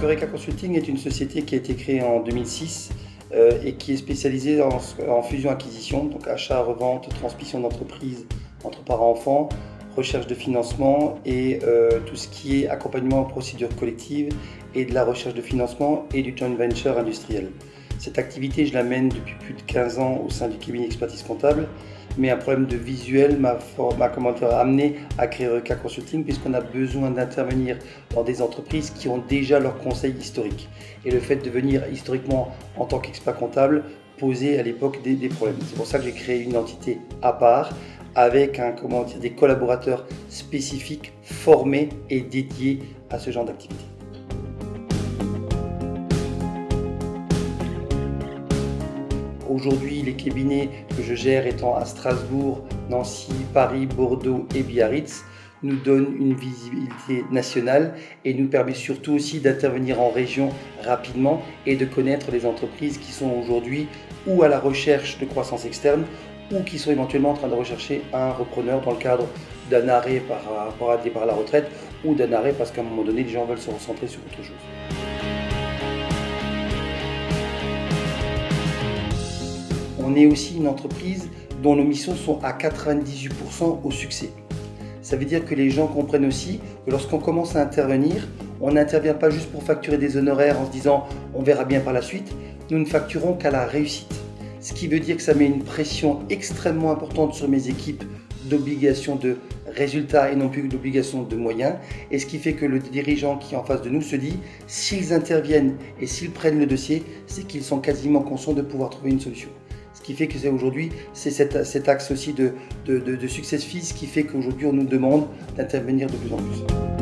Eureka Consulting est une société qui a été créée en 2006 et qui est spécialisée en fusion-acquisition, donc achat, revente, transmission d'entreprise entre parents-enfants, recherche de financement et tout ce qui est accompagnement aux procédures collectives et de la recherche de financement et du joint venture industriel. Cette activité, je la mène depuis plus de 15 ans au sein du cabinet expertise comptable, mais un problème de visuel m'a amené à créer Eureka Consulting puisqu'on a besoin d'intervenir dans des entreprises qui ont déjà leur conseil historique. Et le fait de venir historiquement en tant qu'expert comptable posait à l'époque des problèmes. C'est pour ça que j'ai créé une entité à part avec des collaborateurs spécifiques, formés et dédiés à ce genre d'activité. Aujourd'hui, les cabinets que je gère étant à Strasbourg, Nancy, Paris, Bordeaux et Biarritz nous donnent une visibilité nationale et nous permet surtout aussi d'intervenir en région rapidement et de connaître les entreprises qui sont aujourd'hui ou à la recherche de croissance externe ou qui sont éventuellement en train de rechercher un repreneur dans le cadre d'un arrêt par rapport à départ à la retraite ou d'un arrêt parce qu'à un moment donné, les gens veulent se recentrer sur autre chose. On est aussi une entreprise dont nos missions sont à 98% au succès. Ça veut dire que les gens comprennent aussi que lorsqu'on commence à intervenir, on n'intervient pas juste pour facturer des honoraires en se disant on verra bien par la suite, nous ne facturons qu'à la réussite. Ce qui veut dire que ça met une pression extrêmement importante sur mes équipes d'obligation de résultats et non plus d'obligation de moyens. Et ce qui fait que le dirigeant qui est en face de nous se dit s'ils interviennent et s'ils prennent le dossier, c'est qu'ils sont quasiment conscients de pouvoir trouver une solution. Ce qui fait que aujourd'hui, c'est cet axe aussi de success fees qui fait qu'aujourd'hui on nous demande d'intervenir de plus en plus.